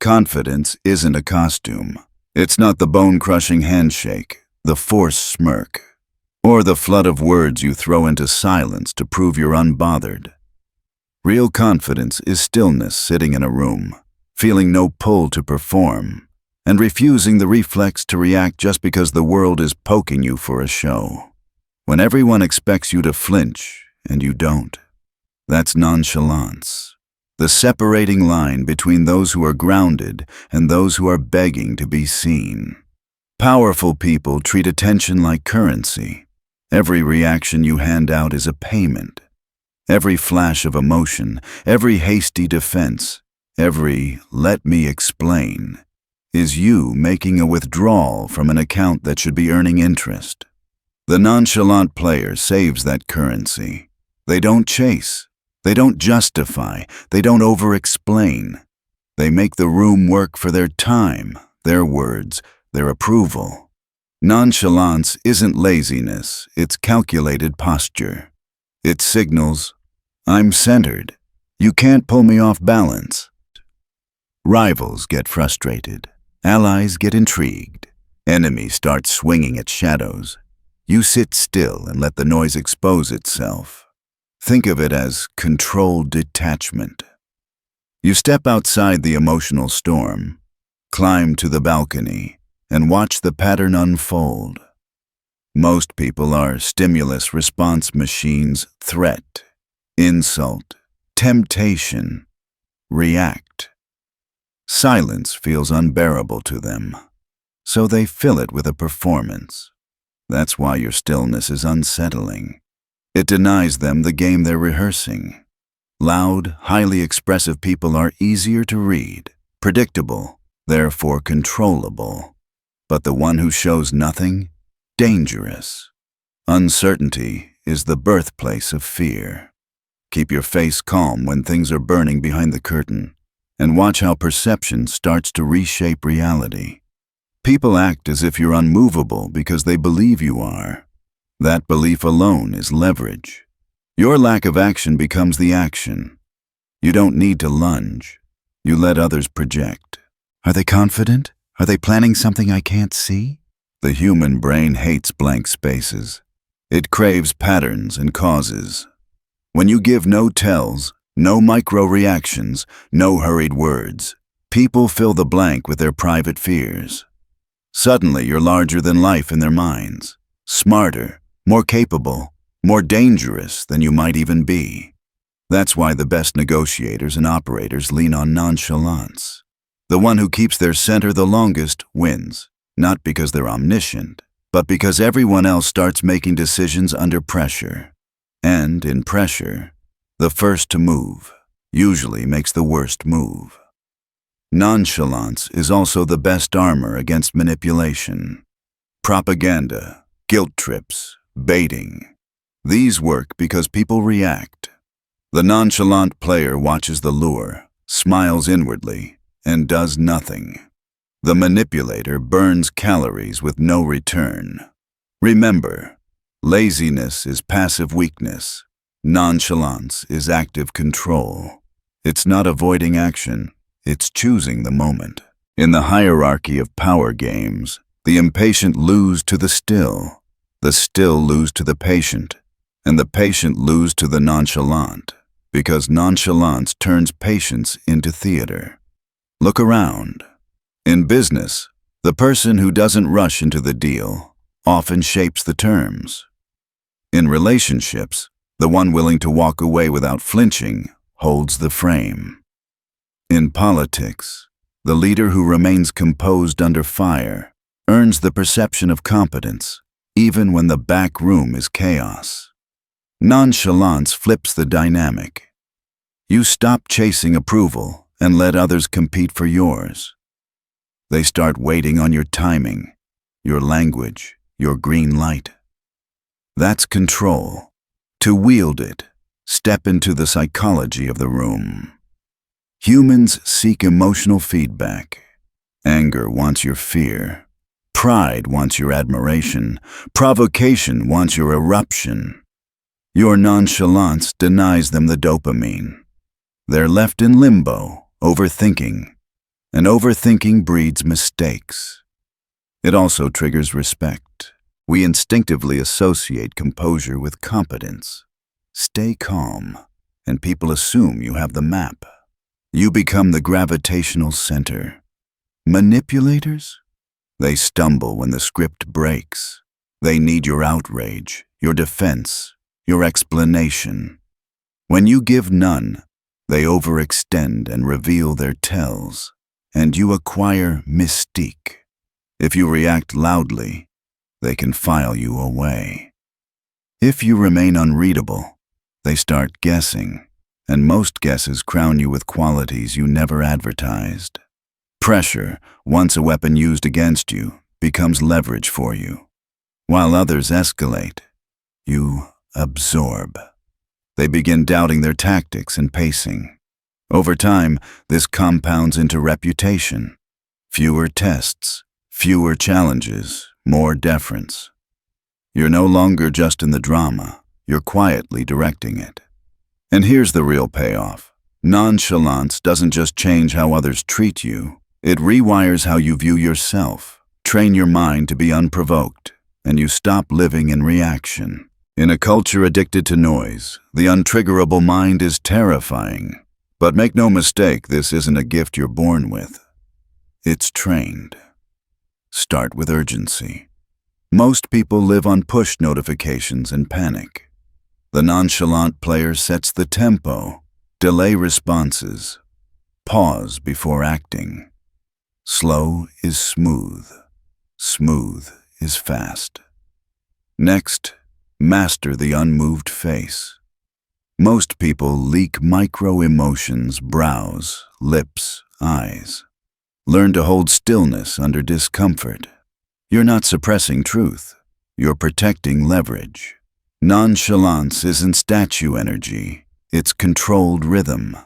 Confidence isn't a costume. It's not the bone-crushing handshake, the forced smirk, or the flood of words you throw into silence to prove you're unbothered. Real confidence is stillness sitting in a room, feeling no pull to perform, and refusing the reflex to react just because the world is poking you for a show. When everyone expects you to flinch, and you don't. That's nonchalance. The separating line between those who are grounded and those who are begging to be seen. Powerful people treat attention like currency. Every reaction you hand out is a payment. Every flash of emotion, every hasty defense, every "let me explain," is you making a withdrawal from an account that should be earning interest. The nonchalant player saves that currency. They don't chase. They don't justify, they don't over-explain. They make the room work for their time, their words, their approval. Nonchalance isn't laziness, it's calculated posture. It signals, I'm centered. You can't pull me off balance. Rivals get frustrated. Allies get intrigued. Enemies start swinging at shadows. You sit still and let the noise expose itself. Think of it as controlled detachment. You step outside the emotional storm, climb to the balcony, and watch the pattern unfold. Most people are stimulus response machines: threat, insult, temptation, react. Silence feels unbearable to them, so they fill it with a performance. That's why your stillness is unsettling. It denies them the game they're rehearsing. Loud, highly expressive people are easier to read, predictable, therefore controllable. But the one who shows nothing, dangerous. Uncertainty is the birthplace of fear. Keep your face calm when things are burning behind the curtain, and watch how perception starts to reshape reality. People act as if you're unmovable because they believe you are. That belief alone is leverage. Your lack of action becomes the action. You don't need to lunge. You let others project. Are they confident? Are they planning something I can't see? The human brain hates blank spaces. It craves patterns and causes. When you give no tells, no micro-reactions, no hurried words, people fill the blank with their private fears. Suddenly you're larger than life in their minds, smarter, more capable, more dangerous than you might even be. That's why the best negotiators and operators lean on nonchalance. The one who keeps their center the longest wins, not because they're omniscient, but because everyone else starts making decisions under pressure. And in pressure, the first to move usually makes the worst move. Nonchalance is also the best armor against manipulation. Propaganda, guilt trips, baiting. These work because people react. The nonchalant player watches the lure, smiles inwardly, and does nothing. The manipulator burns calories with no return. Remember, laziness is passive weakness. Nonchalance is active control. It's not avoiding action, it's choosing the moment. In the hierarchy of power games, the impatient lose to the still lose to the patient, and the patient lose to the nonchalant, because nonchalance turns patience into theater. Look around. In business, the person who doesn't rush into the deal often shapes the terms. In relationships, the one willing to walk away without flinching holds the frame. In politics, the leader who remains composed under fire earns the perception of competence, even when the back room is chaos. Nonchalance flips the dynamic. You stop chasing approval and let others compete for yours. They start waiting on your timing, your language, your green light. That's control. To wield it, step into the psychology of the room. Humans seek emotional feedback. Anger wants your fear. Pride wants your admiration. Provocation wants your eruption. Your nonchalance denies them the dopamine. They're left in limbo, overthinking. And overthinking breeds mistakes. It also triggers respect. We instinctively associate composure with competence. Stay calm, and people assume you have the map. You become the gravitational center. Manipulators? They stumble when the script breaks. They need your outrage, your defense, your explanation. When you give none, they overextend and reveal their tells, and you acquire mystique. If you react loudly, they can file you away. If you remain unreadable, they start guessing, and most guesses crown you with qualities you never advertised. Pressure, once a weapon used against you, becomes leverage for you. While others escalate, you absorb. They begin doubting their tactics and pacing. Over time, this compounds into reputation. Fewer tests, fewer challenges, more deference. You're no longer just in the drama, you're quietly directing it. And here's the real payoff. Nonchalance doesn't just change how others treat you, it rewires how you view yourself. Train your mind to be unprovoked, and you stop living in reaction. In a culture addicted to noise, the untriggerable mind is terrifying. But make no mistake, this isn't a gift you're born with. It's trained. Start with urgency. Most people live on push notifications and panic. The nonchalant player sets the tempo, delay responses, pause before acting. Slow is smooth. Smooth is fast. Next, master the unmoved face. Most people leak micro-emotions, brows, lips, eyes. Learn to hold stillness under discomfort. You're not suppressing truth. You're protecting leverage. Nonchalance isn't statue energy. It's controlled rhythm.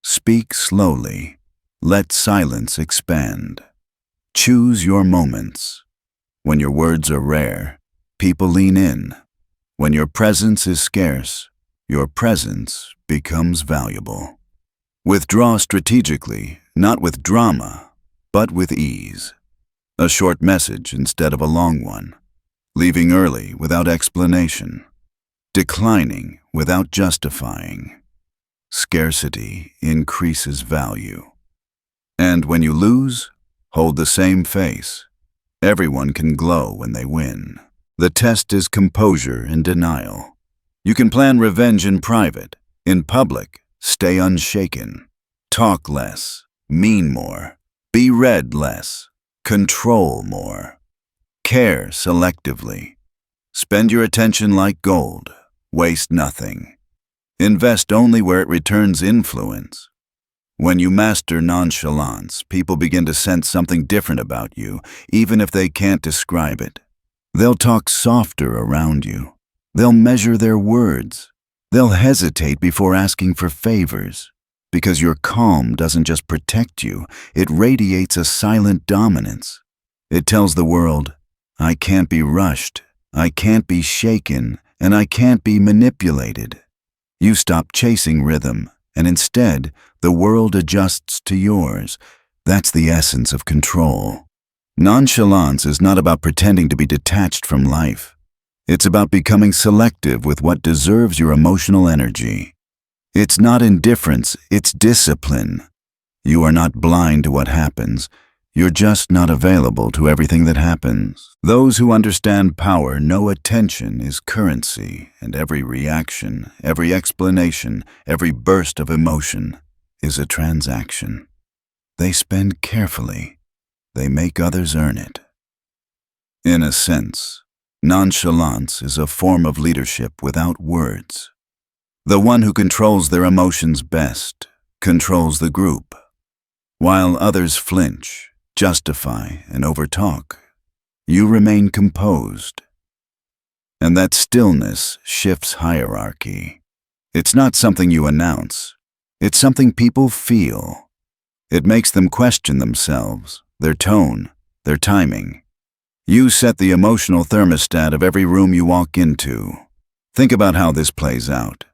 Speak slowly. Let silence expand. Choose your moments. When your words are rare, people lean in. When your presence is scarce, your presence becomes valuable. Withdraw strategically, not with drama, but with ease. A short message instead of a long one. Leaving early without explanation. Declining without justifying. Scarcity increases value. And when you lose, hold the same face. Everyone can glow when they win. The test is composure and denial. You can plan revenge in private. In public, stay unshaken. Talk less. Mean more. Be read less. Control more. Care selectively. Spend your attention like gold. Waste nothing. Invest only where it returns influence. When you master nonchalance, people begin to sense something different about you, even if they can't describe it. They'll talk softer around you. They'll measure their words. They'll hesitate before asking for favors. Because your calm doesn't just protect you, it radiates a silent dominance. It tells the world, I can't be rushed, I can't be shaken, and I can't be manipulated. You stop chasing rhythm, and instead, the world adjusts to yours. That's the essence of control. Nonchalance is not about pretending to be detached from life. It's about becoming selective with what deserves your emotional energy. It's not indifference, it's discipline. You are not blind to what happens. You're just not available to everything that happens. Those who understand power know attention is currency, and every reaction, every explanation, every burst of emotion is a transaction. They spend carefully. They make others earn it. In a sense, nonchalance is a form of leadership without words. The one who controls their emotions best controls the group. While others flinch, justify, and overtalk, you remain composed. And that stillness shifts hierarchy. It's not something you announce. It's something people feel. It makes them question themselves, their tone, their timing. You set the emotional thermostat of every room you walk into. Think about how this plays out.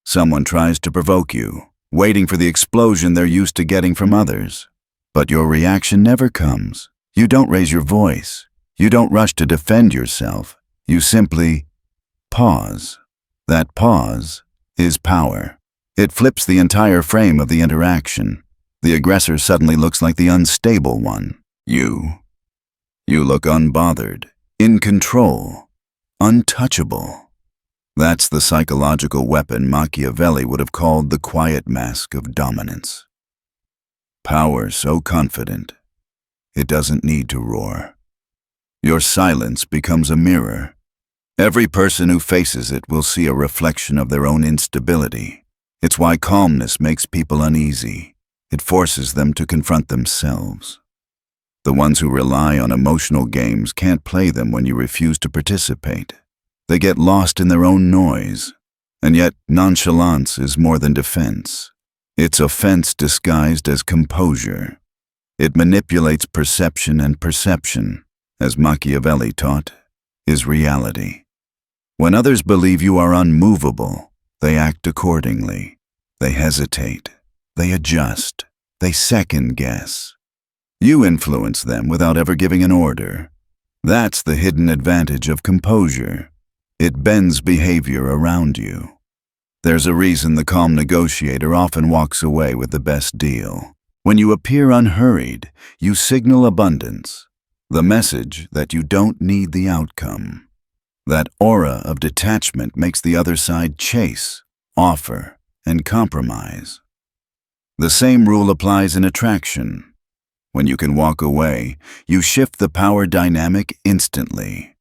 Someone tries to provoke you, waiting for the explosion they're used to getting from others. But your reaction never comes. You don't raise your voice. You don't rush to defend yourself. You simply pause. That pause is power. It flips the entire frame of the interaction. The aggressor suddenly looks like the unstable one. You look unbothered, in control, untouchable. That's the psychological weapon Machiavelli would have called the quiet mask of dominance. Power so confident, it doesn't need to roar. Your silence becomes a mirror. Every person who faces it will see a reflection of their own instability. It's why calmness makes people uneasy. It forces them to confront themselves. The ones who rely on emotional games can't play them when you refuse to participate. They get lost in their own noise. And yet, nonchalance is more than defense. It's offense disguised as composure. It manipulates perception, and perception, as Machiavelli taught, is reality. When others believe you are unmovable, they act accordingly. They hesitate. They adjust. They second-guess. You influence them without ever giving an order. That's the hidden advantage of composure. It bends behavior around you. There's a reason the calm negotiator often walks away with the best deal. When you appear unhurried, you signal abundance, the message that you don't need the outcome. That aura of detachment makes the other side chase, offer, and compromise. The same rule applies in attraction. When you can walk away, you shift the power dynamic instantly.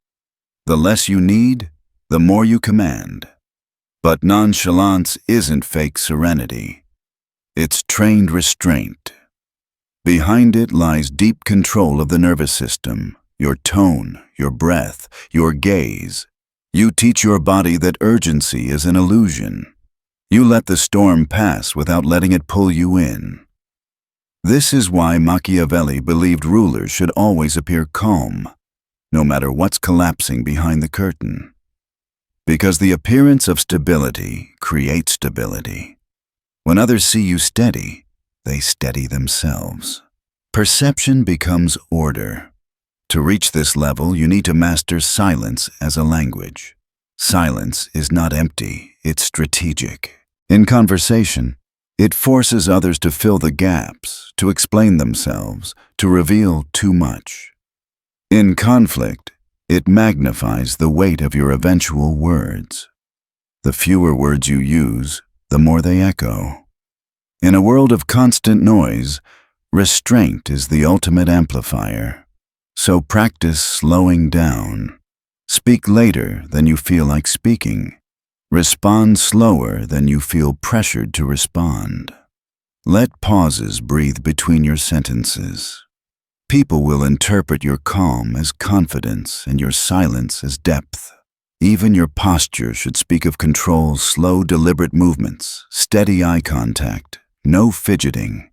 The less you need, the more you command. But nonchalance isn't fake serenity. It's trained restraint. Behind it lies deep control of the nervous system, your tone, your breath, your gaze. You teach your body that urgency is an illusion. You let the storm pass without letting it pull you in. This is why Machiavelli believed rulers should always appear calm, no matter what's collapsing behind the curtain. Because the appearance of stability creates stability. When others see you steady, they steady themselves. Perception becomes order. To reach this level, you need to master silence as a language. Silence is not empty, it's strategic. In conversation, it forces others to fill the gaps, to explain themselves, to reveal too much. In conflict, it magnifies the weight of your eventual words. The fewer words you use, the more they echo. In a world of constant noise, restraint is the ultimate amplifier. So practice slowing down. Speak later than you feel like speaking. Respond slower than you feel pressured to respond. Let pauses breathe between your sentences. People will interpret your calm as confidence and your silence as depth. Even your posture should speak of control, slow, deliberate movements, steady eye contact, no fidgeting.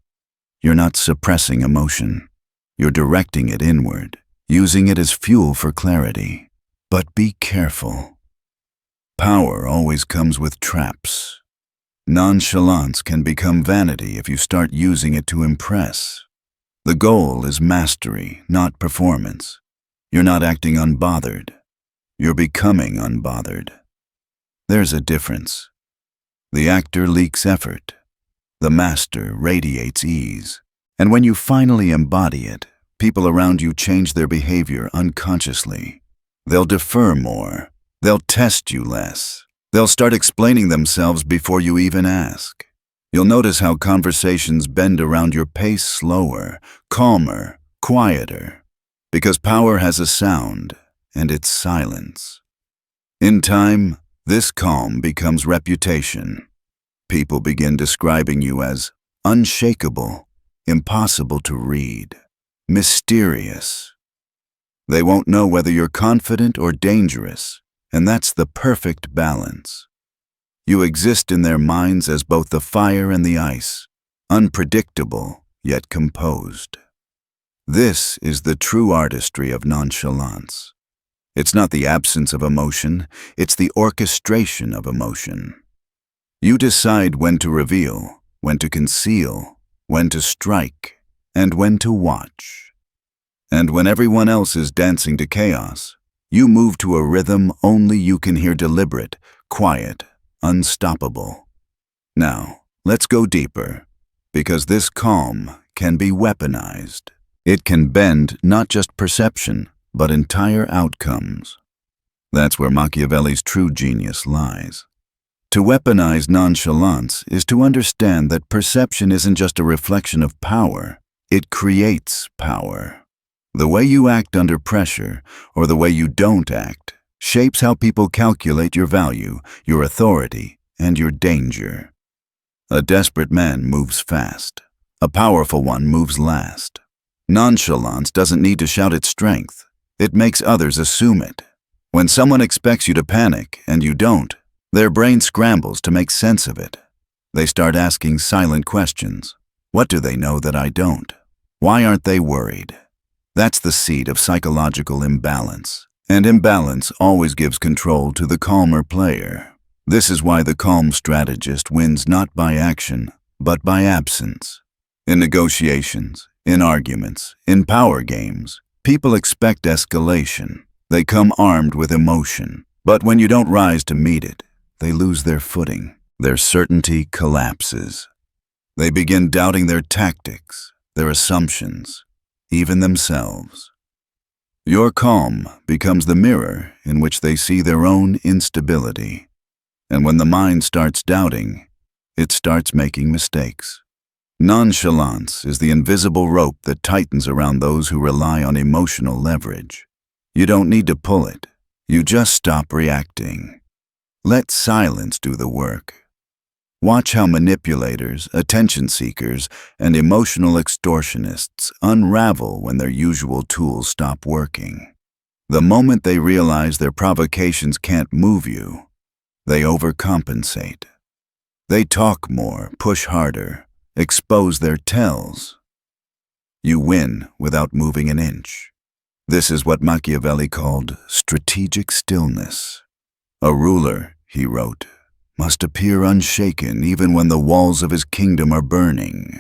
You're not suppressing emotion. You're directing it inward, using it as fuel for clarity. But be careful. Power always comes with traps. Nonchalance can become vanity if you start using it to impress. The goal is mastery, not performance. You're not acting unbothered. You're becoming unbothered. There's a difference. The actor leaks effort. The master radiates ease. And when you finally embody it, people around you change their behavior unconsciously. They'll defer more. They'll test you less. They'll start explaining themselves before you even ask. You'll notice how conversations bend around your pace slower, calmer, quieter. Because power has a sound, and it's silence. In time, this calm becomes reputation. People begin describing you as unshakable, impossible to read, mysterious. They won't know whether you're confident or dangerous, and that's the perfect balance. You exist in their minds as both the fire and the ice, unpredictable yet composed. This is the true artistry of nonchalance. It's not the absence of emotion, it's the orchestration of emotion. You decide when to reveal, when to conceal, when to strike, and when to watch. And when everyone else is dancing to chaos, you move to a rhythm only you can hear, deliberate, quiet, unstoppable. Now, let's go deeper, because this calm can be weaponized. It can bend not just perception, but entire outcomes. That's where Machiavelli's true genius lies. To weaponize nonchalance is to understand that perception isn't just a reflection of power, it creates power. The way you act under pressure, or the way you don't act, shapes how people calculate your value, your authority, and your danger. A desperate man moves fast. A powerful one moves last. Nonchalance doesn't need to shout its strength. It makes others assume it. When someone expects you to panic and you don't, their brain scrambles to make sense of it. They start asking silent questions. What do they know that I don't? Why aren't they worried? That's the seed of psychological imbalance. And imbalance always gives control to the calmer player. This is why the calm strategist wins not by action, but by absence. In negotiations, in arguments, in power games, people expect escalation. They come armed with emotion. But when you don't rise to meet it, they lose their footing. Their certainty collapses. They begin doubting their tactics, their assumptions, even themselves. Your calm becomes the mirror in which they see their own instability. And when the mind starts doubting, it starts making mistakes. Nonchalance is the invisible rope that tightens around those who rely on emotional leverage. You don't need to pull it. You just stop reacting. Let silence do the work. Watch how manipulators, attention seekers, and emotional extortionists unravel when their usual tools stop working. The moment they realize their provocations can't move you, they overcompensate. They talk more, push harder, expose their tells. You win without moving an inch. This is what Machiavelli called strategic stillness. A ruler, he wrote, must appear unshaken even when the walls of his kingdom are burning,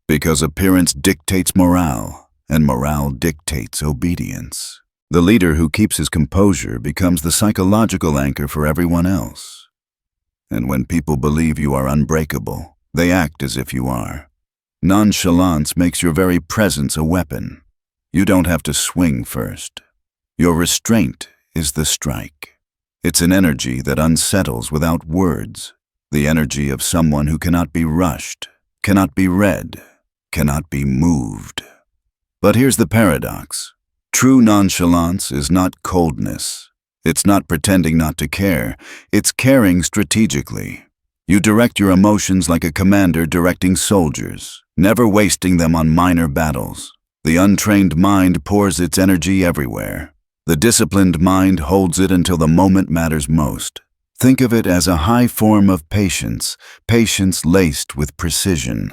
because appearance dictates morale, and morale dictates obedience. The leader who keeps his composure becomes the psychological anchor for everyone else. And when people believe you are unbreakable, they act as if you are. Nonchalance makes your very presence a weapon. You don't have to swing first. Your restraint is the strike. It's an energy that unsettles without words, the energy of someone who cannot be rushed, cannot be read, cannot be moved. But here's the paradox. True nonchalance is not coldness. It's not pretending not to care. It's caring strategically. You direct your emotions like a commander directing soldiers, never wasting them on minor battles. The untrained mind pours its energy everywhere. The disciplined mind holds it until the moment matters most. Think of it as a high form of patience, patience laced with precision.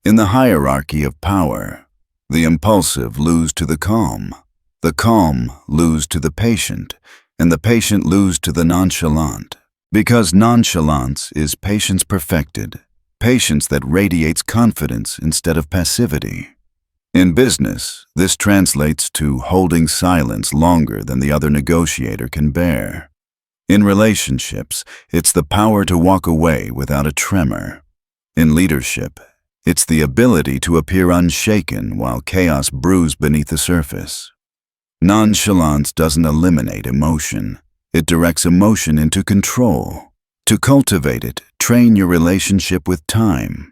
In the hierarchy of power, the impulsive lose to the calm lose to the patient, and the patient lose to the nonchalant. Because nonchalance is patience perfected, patience that radiates confidence instead of passivity. In business, this translates to holding silence longer than the other negotiator can bear. In relationships, it's the power to walk away without a tremor. In leadership, it's the ability to appear unshaken while chaos brews beneath the surface. Nonchalance doesn't eliminate emotion. It directs emotion into control. To cultivate it, train your relationship with time.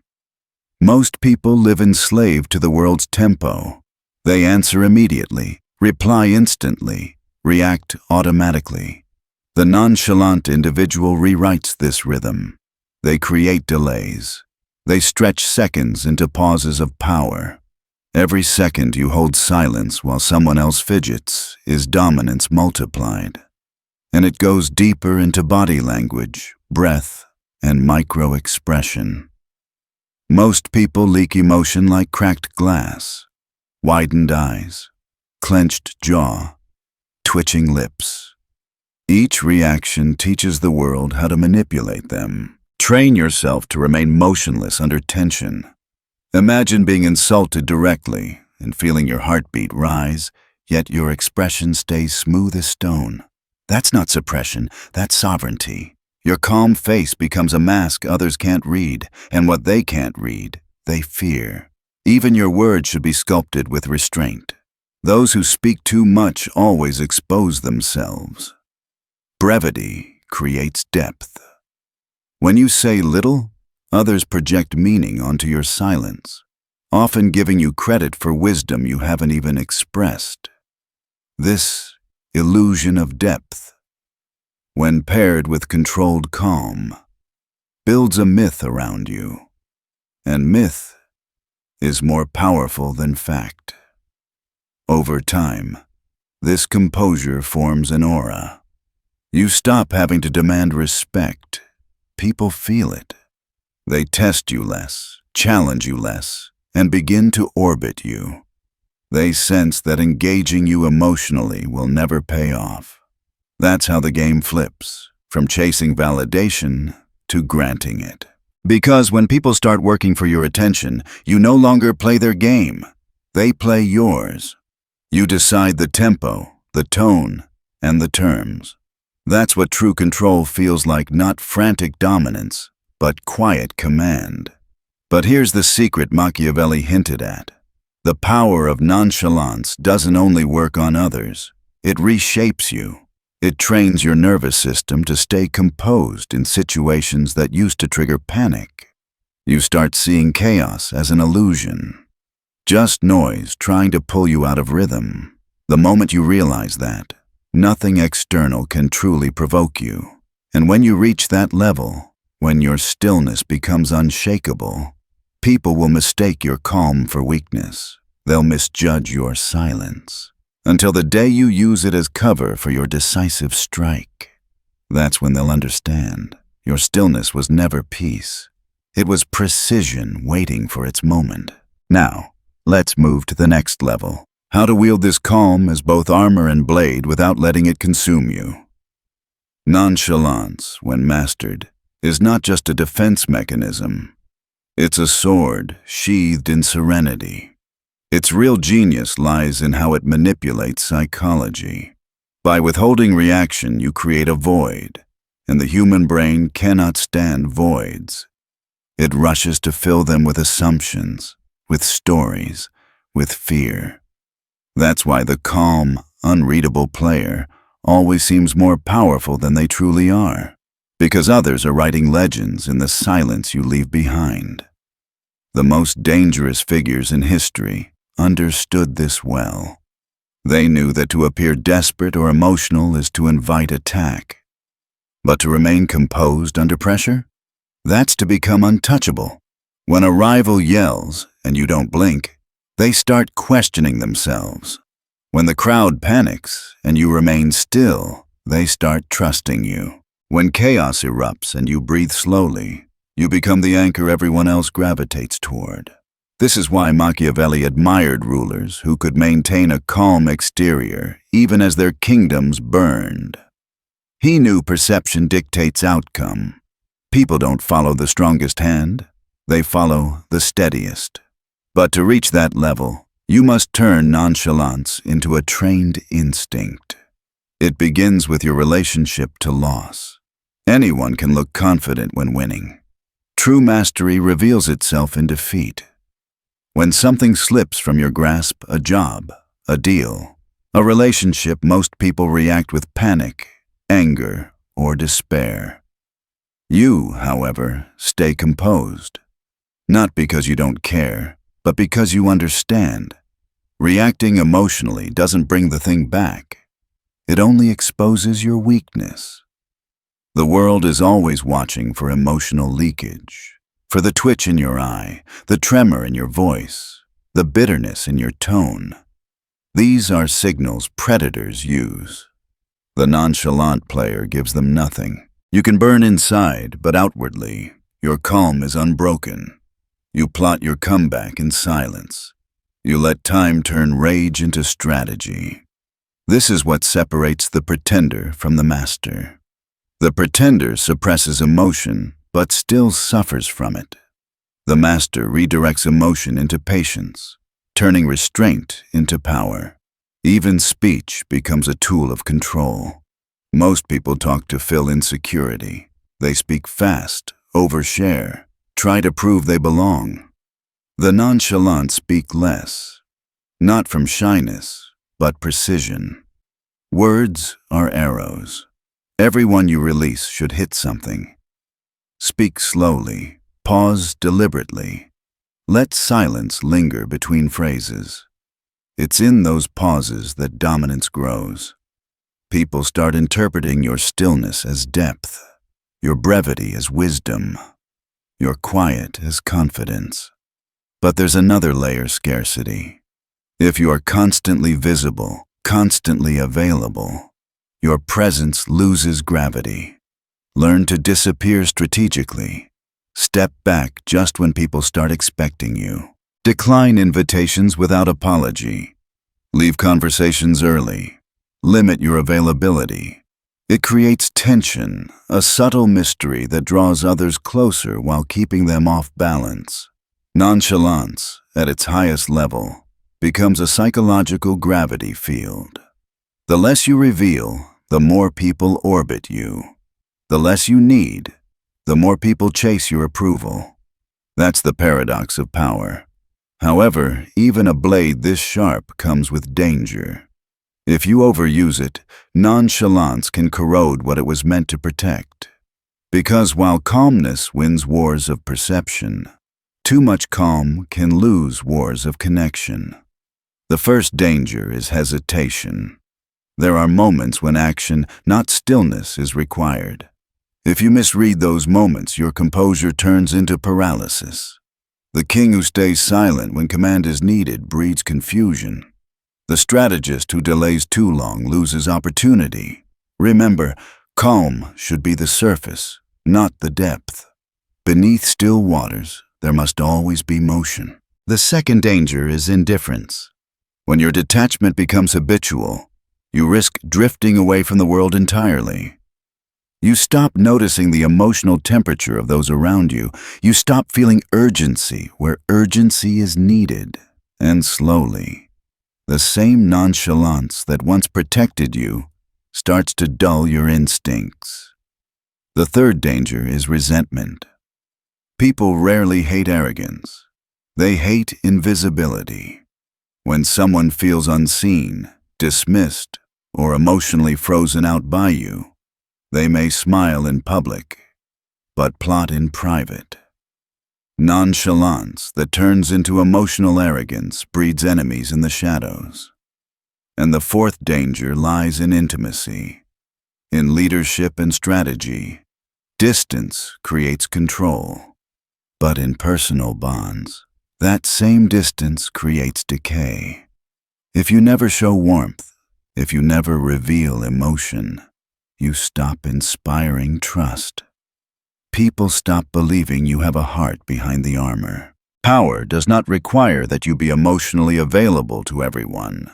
Most people live enslaved to the world's tempo. They answer immediately, reply instantly, react automatically. The nonchalant individual rewrites this rhythm. They create delays. They stretch seconds into pauses of power. Every second you hold silence while someone else fidgets is dominance multiplied. And it goes deeper into body language, breath, and micro-expression. Most people leak emotion like cracked glass, widened eyes, clenched jaw, twitching lips. Each reaction teaches the world how to manipulate them. Train yourself to remain motionless under tension, Imagine being insulted directly and feeling your heartbeat rise, yet your expression stays smooth as stone. That's not suppression, that's sovereignty. Your calm face becomes a mask others can't read, and what they can't read, they fear. Even your words should be sculpted with restraint. Those who speak too much always expose themselves. Brevity creates depth. When you say little, others project meaning onto your silence, often giving you credit for wisdom you haven't even expressed. This illusion of depth, when paired with controlled calm, builds a myth around you. And myth is more powerful than fact. Over time, this composure forms an aura. You stop having to demand respect. People feel it. They test you less, challenge you less, and begin to orbit you. They sense that engaging you emotionally will never pay off. That's how the game flips, from chasing validation to granting it. Because when people start working for your attention, you no longer play their game. They play yours. You decide the tempo, the tone, and the terms. That's what true control feels like, not frantic dominance, but quiet command. But here's the secret Machiavelli hinted at. The power of nonchalance doesn't only work on others, it reshapes you. It trains your nervous system to stay composed in situations that used to trigger panic. You start seeing chaos as an illusion, just noise trying to pull you out of rhythm. The moment you realize that, nothing external can truly provoke you. And when you reach that level, when your stillness becomes unshakable, people will mistake your calm for weakness. They'll misjudge your silence, until the day you use it as cover for your decisive strike. That's when they'll understand. Your stillness was never peace. It was precision waiting for its moment. Now, let's move to the next level. How to wield this calm as both armor and blade without letting it consume you. Nonchalance, when mastered, is not just a defense mechanism. It's a sword sheathed in serenity. Its real genius lies in how it manipulates psychology. By withholding reaction, you create a void, and the human brain cannot stand voids. It rushes to fill them with assumptions, with stories, with fear. That's why the calm, unreadable player always seems more powerful than they truly are, because others are writing legends in the silence you leave behind. The most dangerous figures in history understood this well. They knew that to appear desperate or emotional is to invite attack. But to remain composed under pressure? That's to become untouchable. When a rival yells and you don't blink, they start questioning themselves. When the crowd panics and you remain still, they start trusting you. When chaos erupts and you breathe slowly, you become the anchor everyone else gravitates toward. This is why Machiavelli admired rulers who could maintain a calm exterior even as their kingdoms burned. He knew perception dictates outcome. People don't follow the strongest hand, they follow the steadiest. But to reach that level, you must turn nonchalance into a trained instinct. It begins with your relationship to loss. Anyone can look confident when winning. True mastery reveals itself in defeat. When something slips from your grasp, a job, a deal, a relationship, most people react with panic, anger, or despair. You, however, stay composed. Not because you don't care, but because you understand. Reacting emotionally doesn't bring the thing back. It only exposes your weakness. The world is always watching for emotional leakage. For the twitch in your eye, the tremor in your voice, the bitterness in your tone. These are signals predators use. The nonchalant player gives them nothing. You can burn inside, but outwardly, your calm is unbroken. You plot your comeback in silence. You let time turn rage into strategy. This is what separates the pretender from the master. The pretender suppresses emotion, but still suffers from it. The master redirects emotion into patience, turning restraint into power. Even speech becomes a tool of control. Most people talk to fill insecurity. They speak fast, overshare, try to prove they belong. The nonchalant speak less, not from shyness, but precision. Words are arrows. Every one you release should hit something. Speak slowly, pause deliberately. Let silence linger between phrases. It's in those pauses that dominance grows. People start interpreting your stillness as depth, your brevity as wisdom, your quiet as confidence. But there's another layer: scarcity. If you are constantly visible, constantly available, your presence loses gravity. Learn to disappear strategically. Step back just when people start expecting you. Decline invitations without apology. Leave conversations early. Limit your availability. It creates tension, a subtle mystery that draws others closer while keeping them off balance. Nonchalance, at its highest level, becomes a psychological gravity field. The less you reveal, the more people orbit you. The less you need, the more people chase your approval. That's the paradox of power. However, even a blade this sharp comes with danger. If you overuse it, nonchalance can corrode what it was meant to protect. Because while calmness wins wars of perception, too much calm can lose wars of connection. The first danger is hesitation. There are moments when action, not stillness, is required. If you misread those moments, your composure turns into paralysis. The king who stays silent when command is needed breeds confusion. The strategist who delays too long loses opportunity. Remember, calm should be the surface, not the depth. Beneath still waters, there must always be motion. The second danger is indifference. When your detachment becomes habitual, you risk drifting away from the world entirely. You stop noticing the emotional temperature of those around you. You stop feeling urgency where urgency is needed. And slowly, the same nonchalance that once protected you starts to dull your instincts. The third danger is resentment. People rarely hate arrogance. They hate invisibility. When someone feels unseen, dismissed, or emotionally frozen out by you, they may smile in public, but plot in private. Nonchalance that turns into emotional arrogance breeds enemies in the shadows. And the fourth danger lies in intimacy. In leadership and strategy, distance creates control. But in personal bonds, that same distance creates decay. If you never show warmth, if you never reveal emotion, you stop inspiring trust. People stop believing you have a heart behind the armor. Power does not require that you be emotionally available to everyone,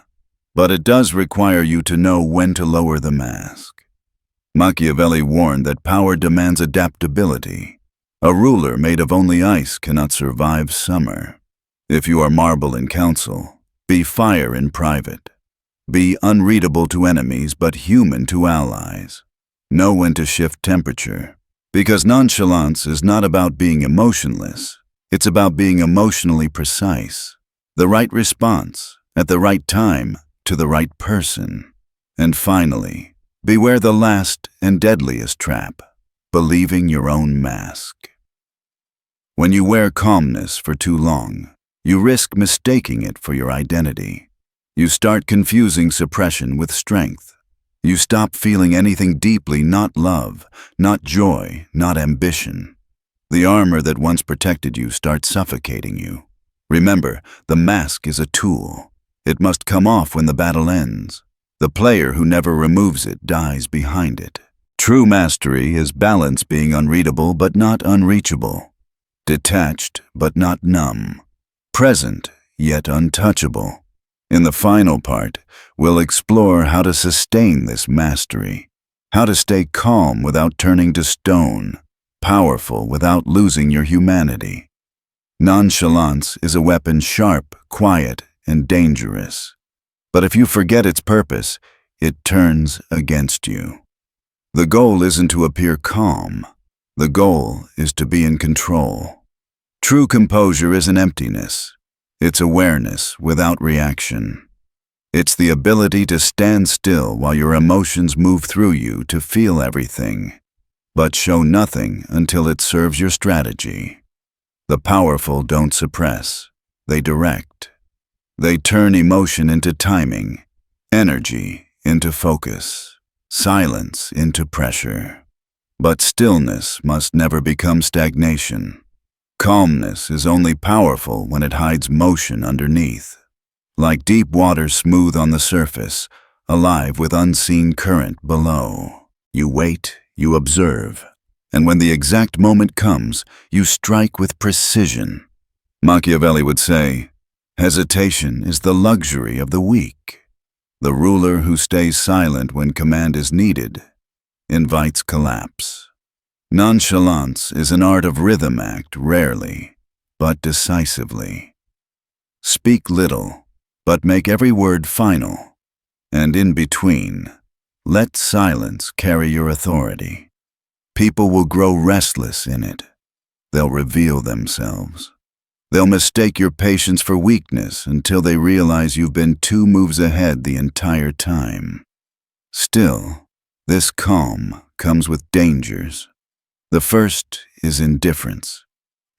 but it does require you to know when to lower the mask. Machiavelli warned that power demands adaptability. A ruler made of only ice cannot survive summer. If you are marble in council, be fire in private. Be unreadable to enemies, but human to allies. Know when to shift temperature. Because nonchalance is not about being emotionless. It's about being emotionally precise. The right response, at the right time, to the right person. And finally, beware the last and deadliest trap, believing your own mask. When you wear calmness for too long, you risk mistaking it for your identity. You start confusing suppression with strength. You stop feeling anything deeply, not love, not joy, not ambition. The armor that once protected you starts suffocating you. Remember, the mask is a tool. It must come off when the battle ends. The player who never removes it dies behind it. True mastery is balance, being unreadable but not unreachable. Detached but not numb. Present yet untouchable. In the final part, we'll explore how to sustain this mastery, how to stay calm without turning to stone, powerful without losing your humanity. Nonchalance is a weapon sharp, quiet, and dangerous. But if you forget its purpose, it turns against you. The goal isn't to appear calm. The goal is to be in control. True composure isn't emptiness. It's awareness without reaction. It's the ability to stand still while your emotions move through you, to feel everything, but show nothing until it serves your strategy. The powerful don't suppress, they direct. They turn emotion into timing, energy into focus, silence into pressure. But stillness must never become stagnation. Calmness is only powerful when it hides motion underneath. Like deep water smooth on the surface, alive with unseen current below. You wait, you observe, and when the exact moment comes, you strike with precision. Machiavelli would say, hesitation is the luxury of the weak. The ruler who stays silent when command is needed invites collapse. Nonchalance is an art of rhythm. Act rarely, but decisively. Speak little, but make every word final. And in between, let silence carry your authority. People will grow restless in it. They'll reveal themselves. They'll mistake your patience for weakness until they realize you've been 2 moves ahead the entire time. Still, this calm comes with dangers. The first is indifference.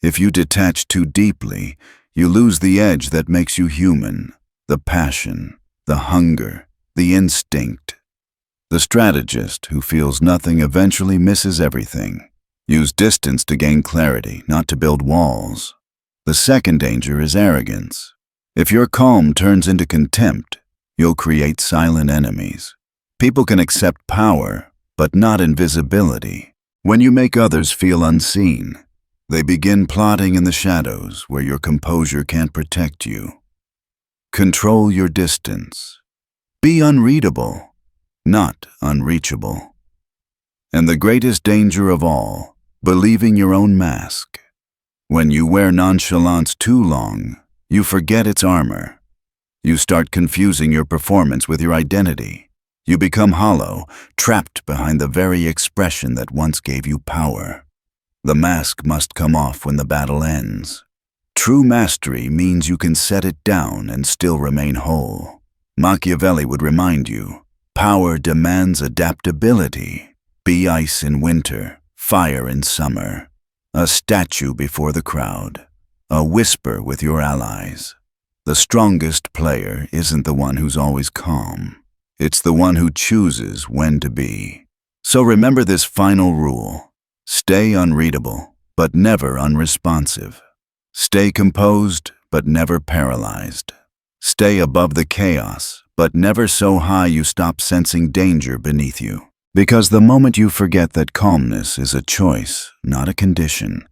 If you detach too deeply, you lose the edge that makes you human, the passion, the hunger, the instinct. The strategist who feels nothing eventually misses everything. Use distance to gain clarity, not to build walls. The second danger is arrogance. If your calm turns into contempt, you'll create silent enemies. People can accept power, but not invisibility. When you make others feel unseen, they begin plotting in the shadows where your composure can't protect you. Control your distance. Be unreadable, not unreachable. And the greatest danger of all, believing your own mask. When you wear nonchalance too long, you forget its armor. You start confusing your performance with your identity. You become hollow, trapped behind the very expression that once gave you power. The mask must come off when the battle ends. True mastery means you can set it down and still remain whole. Machiavelli would remind you, power demands adaptability. Be ice in winter, fire in summer. A statue before the crowd. A whisper with your allies. The strongest player isn't the one who's always calm. It's the one who chooses when to be. So remember this final rule. Stay unreadable, but never unresponsive. Stay composed, but never paralyzed. Stay above the chaos, but never so high you stop sensing danger beneath you. Because the moment you forget that calmness is a choice, not a condition,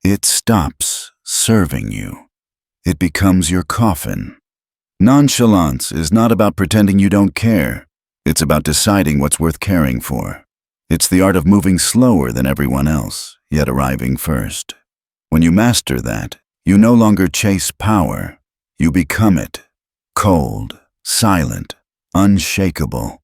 it stops serving you. It becomes your coffin. Nonchalance is not about pretending you don't care. It's about deciding what's worth caring for. It's the art of moving slower than everyone else, yet arriving first. When you master that, you no longer chase power. You become it. Cold, silent, unshakable.